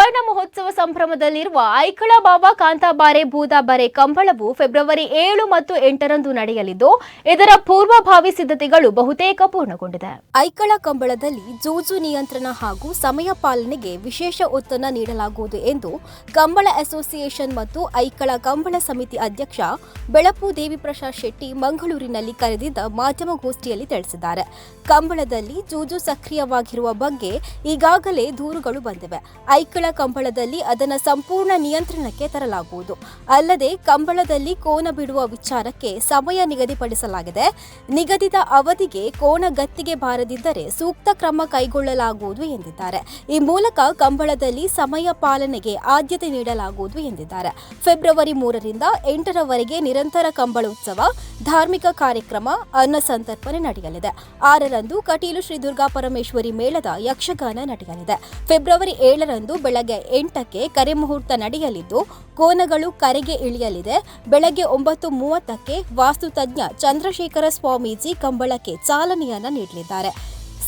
ಸುವರ್ಣ ಮಹೋತ್ಸವ ಸಂಭ್ರಮದಲ್ಲಿರುವ ಐಕಳ ಬಾಬಾ ಕಾಂತಾಬಾರೆ ಬೂದಾಬಾರೆ ಕಂಬಳವು ಫೆಬ್ರವರಿ 7 ಮತ್ತು 8ರಂದು ನಡೆಯಲಿದ್ದು ಇದರ ಪೂರ್ವಭಾವಿ ಸಿದ್ಧತೆಗಳು ಬಹುತೇಕ ಪೂರ್ಣಗೊಂಡಿದೆ. ಐಕಳ ಕಂಬಳದಲ್ಲಿ ಜೂಜು ನಿಯಂತ್ರಣ ಹಾಗೂ ಸಮಯ ಪಾಲನೆಗೆ ವಿಶೇಷ ಒತ್ತನ್ನು ನೀಡಲಾಗುವುದು ಎಂದು ಕಂಬಳ ಅಸೋಸಿಯೇಷನ್ ಮತ್ತು ಐಕಳ ಕಂಬಳ ಸಮಿತಿ ಅಧ್ಯಕ್ಷ ಬೆಳಪು ದೇವಿಪ್ರಸಾದ್ ಶೆಟ್ಟಿ ಮಂಗಳೂರಿನಲ್ಲಿ ಕರೆದಿದ್ದ ಮಾಧ್ಯಮಗೋಷ್ಠಿಯಲ್ಲಿ ತಿಳಿಸಿದ್ದಾರೆ. ಕಂಬಳದಲ್ಲಿ ಜೂಜು ಸಕ್ರಿಯವಾಗಿರುವ ಬಗ್ಗೆ ಈಗಾಗಲೇ ದೂರುಗಳು ಬಂದಿವೆ. ಐಕಳ ಕಂಬಳದಲ್ಲಿ ಅದನ್ನು ಸಂಪೂರ್ಣ ನಿಯಂತ್ರಣಕ್ಕೆ ತರಲಾಗುವುದು. ಅಲ್ಲದೆ ಕಂಬಳದಲ್ಲಿ ಕೋನ ಬಿಡುವ ವಿಚಾರಕ್ಕೆ ಸಮಯ ನಿಗದಿಪಡಿಸಲಾಗಿದೆ. ನಿಗದಿತ ಅವಧಿಗೆ ಕೋನ ಗತ್ತಿಗೆ ಬಾರದಿದ್ದರೆ ಸೂಕ್ತ ಕ್ರಮ ಕೈಗೊಳ್ಳಲಾಗುವುದು ಎಂದಿದ್ದಾರೆ. ಈ ಮೂಲಕ ಕಂಬಳದಲ್ಲಿ ಸಮಯ ಪಾಲನೆಗೆ ಆದ್ಯತೆ ನೀಡಲಾಗುವುದು ಎಂದಿದ್ದಾರೆ. ಫೆಬ್ರವರಿ 3ರಿಂದ 8ರವರೆಗೆ ನಿರಂತರ ಕಂಬಳೋತ್ಸವ, ಧಾರ್ಮಿಕ ಕಾರ್ಯಕ್ರಮ, ಅನ್ನ ಸಂತರ್ಪಣೆ ನಡೆಯಲಿದೆ. 6ರಂದು ಕಟೀಲು ಶ್ರೀ ದುರ್ಗಾ ಪರಮೇಶ್ವರಿ ಮೇಳದ ಯಕ್ಷಗಾನ ನಡೆಯಲಿದೆ. ಫೆಬ್ರವರಿ 7ರಂದು ಬೆಳಗ್ಗೆ 8ಕ್ಕೆ ಕರೆ ಮುಹೂರ್ತ ನಡೆಯಲಿದ್ದು ಕೋನಗಳು ಕರೆಗೆ ಇಳಿಯಲಿದೆ. ಬೆಳಗ್ಗೆ 9:30ಕ್ಕೆ ವಾಸ್ತುತಜ್ಞ ಚಂದ್ರಶೇಖರ ಸ್ವಾಮೀಜಿ ಕಂಬಳಕ್ಕೆ ಚಾಲನೆಯನ್ನ ನೀಡಲಿದ್ದಾರೆ.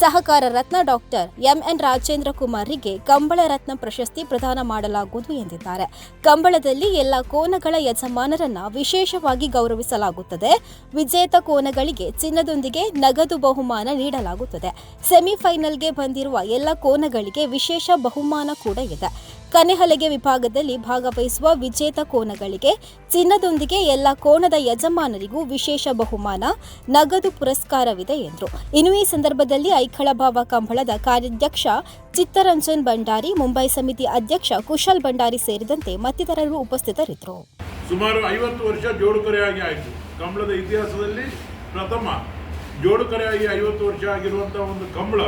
ಸಹಕಾರ ರತ್ನ ಡಾಕ್ಟರ್ ಎಂಎನ್ ರಾಜೇಂದ್ರ ಕುಮಾರ್ರಿಗೆ ಕಂಬಳ ರತ್ನ ಪ್ರಶಸ್ತಿ ಪ್ರದಾನ ಮಾಡಲಾಗುವುದು ಎಂದಿದ್ದಾರೆ. ಕಂಬಳದಲ್ಲಿ ಎಲ್ಲ ಕೋನಗಳ ಯಜಮಾನರನ್ನ ವಿಶೇಷವಾಗಿ ಗೌರವಿಸಲಾಗುತ್ತದೆ. ವಿಜೇತ ಕೋನಗಳಿಗೆ ಚಿನ್ನದೊಂದಿಗೆ ನಗದು ಬಹುಮಾನ ನೀಡಲಾಗುತ್ತದೆ. ಸೆಮಿಫೈನಲ್ಗೆ ಬಂದಿರುವ ಎಲ್ಲ ಕೋನಗಳಿಗೆ ವಿಶೇಷ ಬಹುಮಾನ ಕೂಡ ಇದೆ. ಕನೆಹಲಗೆ ವಿಭಾಗದಲ್ಲಿ ಭಾಗವಹಿಸುವ ವಿಜೇತ ಕೋನಗಳಿಗೆ ಚಿನ್ನದೊಂದಿಗೆ ಎಲ್ಲ ಕೋನದ ಯಜಮಾನರಿಗೂ ವಿಶೇಷ ಬಹುಮಾನ, ನಗದು ಪುರಸ್ಕಾರವಿದೆ ಎಂದರು. ಇನ್ನು ಈ ಸಂದರ್ಭದಲ್ಲಿ ಐಕಳ ಬಾಬಾ ಕಂಬಳದ ಕಾರ್ಯಾಧ್ಯಕ್ಷ ಚಿತ್ತರಂಜನ್ ಭಂಡಾರಿ, ಮುಂಬೈ ಸಮಿತಿ ಅಧ್ಯಕ್ಷ ಕುಶಲ್ ಭಂಡಾರಿ ಸೇರಿದಂತೆ ಮತ್ತಿತರರು ಉಪಸ್ಥಿತರಿದ್ದರು. ಸುಮಾರು 50 ವರ್ಷ ಜೋಡುಕರೆಯಾಗಿ ಆಯಿತು. ಕಂಬಳದ ಇತಿಹಾಸದಲ್ಲಿ ಪ್ರಥಮ ಜೋಡುಕರೆಯಾಗಿ 50 ವರ್ಷ ಆಗಿರುವಂತಹ ಒಂದು ಕಂಬಳ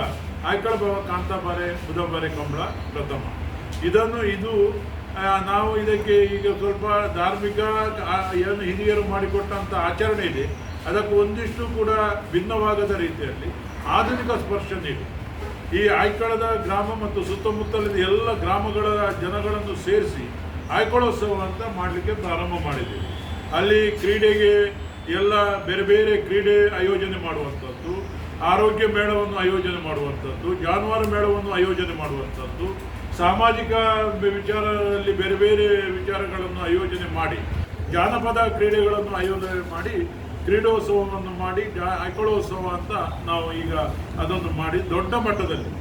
ಐಕಳ ಬಾಬಾ ಕಾಂತಾಬಾರೆ ಬೂದಾಬಾರೆ ಕಂಬಳ ಪ್ರಥಮ. ಇದು ನಾವು ಇದಕ್ಕೆ ಈಗ ಸ್ವಲ್ಪ ಧಾರ್ಮಿಕ ಏನು ಹಿರಿಯರು ಮಾಡಿಕೊಟ್ಟಂಥ ಆಚರಣೆ ಇದೆ, ಅದಕ್ಕೆ ಒಂದಿಷ್ಟು ಕೂಡ ಭಿನ್ನವಾಗದ ರೀತಿಯಲ್ಲಿ ಆಧುನಿಕ ಸ್ಪರ್ಶ ನೀಡಿ ಈ ಐಕಳದ ಗ್ರಾಮ ಮತ್ತು ಸುತ್ತಮುತ್ತಲಿನ ಎಲ್ಲ ಗ್ರಾಮಗಳ ಜನಗಳನ್ನು ಸೇರಿಸಿ ಐಕಳೋತ್ಸವ ಅಂತ ಮಾಡಲಿಕ್ಕೆ ಪ್ರಾರಂಭ ಮಾಡಿದ್ದೀವಿ. ಅಲ್ಲಿ ಕ್ರೀಡೆಗೆ ಎಲ್ಲ ಬೇರೆ ಬೇರೆ ಕ್ರೀಡೆ ಆಯೋಜನೆ ಮಾಡುವಂಥದ್ದು, ಆರೋಗ್ಯ ಮೇಳವನ್ನು ಆಯೋಜನೆ ಮಾಡುವಂಥದ್ದು, ಜಾನುವಾರು ಮೇಳವನ್ನು ಆಯೋಜನೆ ಮಾಡುವಂಥದ್ದು, ಸಾಮಾಜಿಕ ವಿಚಾರದಲ್ಲಿ ಬೇರೆ ಬೇರೆ ವಿಚಾರಗಳನ್ನು ಆಯೋಜನೆ ಮಾಡಿ, ಜಾನಪದ ಕ್ರೀಡೆಗಳನ್ನು ಆಯೋಜನೆ ಮಾಡಿ ಕ್ರೀಡೋತ್ಸವವನ್ನು ಮಾಡಿ ಐಕಳೋತ್ಸವ ಅಂತ ನಾವು ಈಗ ಅದನ್ನು ಮಾಡಿ ದೊಡ್ಡ ಮಟ್ಟದಲ್ಲಿ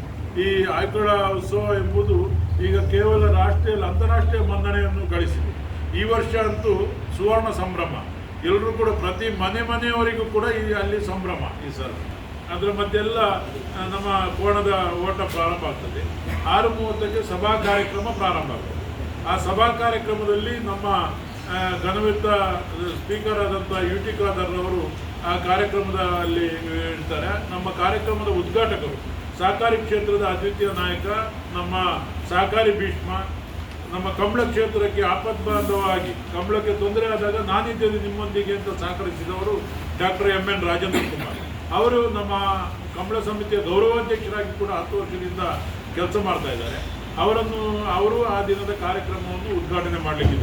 ಈ ಐಕಳ ಉತ್ಸವ ಎಂಬುದು ಈಗ ಕೇವಲ ರಾಷ್ಟ್ರೀಯ ಅಂತಾರಾಷ್ಟ್ರೀಯ ಮನ್ನಣೆಯನ್ನು ಗಳಿಸಿದೆ. ಈ ವರ್ಷ ಅಂತೂ ಸುವರ್ಣ ಸಂಭ್ರಮ, ಎಲ್ಲರೂ ಕೂಡ ಪ್ರತಿ ಮನೆಯವರಿಗೂ ಕೂಡ ಅಲ್ಲಿ ಸಂಭ್ರಮ. ಈ ಸಲ ಅದರ ಮಧ್ಯೆಲ್ಲ ನಮ್ಮ ಕೋಣದ ಓಟ ಪ್ರಾರಂಭ ಆಗ್ತದೆ. 6:30ಕ್ಕೆ ಸಭಾ ಕಾರ್ಯಕ್ರಮ ಪ್ರಾರಂಭ ಆಗ್ತದೆ. ಆ ಸಭಾ ಕಾರ್ಯಕ್ರಮದಲ್ಲಿ ನಮ್ಮ ಘನವಿತ್ತ ಸ್ಪೀಕರ್ ಆದಂಥ UT ಖಾದರ್ ಅವರು ಆ ಕಾರ್ಯಕ್ರಮದಲ್ಲಿ ಇರ್ತಾರೆ. ನಮ್ಮ ಕಾರ್ಯಕ್ರಮದ ಉದ್ಘಾಟಕರು ಸಹಕಾರಿ ಕ್ಷೇತ್ರದ ಅದ್ವಿತೀಯ ನಾಯಕ, ನಮ್ಮ ಸಹಕಾರಿ ಭೀಷ್ಮ, ನಮ್ಮ ಕಂಬಳ ಕ್ಷೇತ್ರಕ್ಕೆ ಆಪತ್ಬಾಂಧವಾಗಿ ಕಂಬಳಕ್ಕೆ ತೊಂದರೆ ಆದಾಗ ನಾನಿದ್ದೇನೆ ನಿಮ್ಮೊಂದಿಗೆ ಅಂತ ಸಹಕರಿಸಿದವರು ಡಾಕ್ಟರ್ MN ರಾಜೇಂದ್ರ ಕುಮಾರ್ ಅವರು ನಮ್ಮ ಕಂಬಳ ಸಮಿತಿಯ ಗೌರವಾಧ್ಯಕ್ಷರಾಗಿ ಕೂಡ 10 ವರ್ಷದಿಂದ ಕೆಲಸ ಮಾಡ್ತಾ ಇದ್ದಾರೆ. ಅವರು ಆ ದಿನದ ಕಾರ್ಯಕ್ರಮವನ್ನು ಉದ್ಘಾಟನೆ ಮಾಡಲಿಕ್ಕಿದ್ದಾರೆ.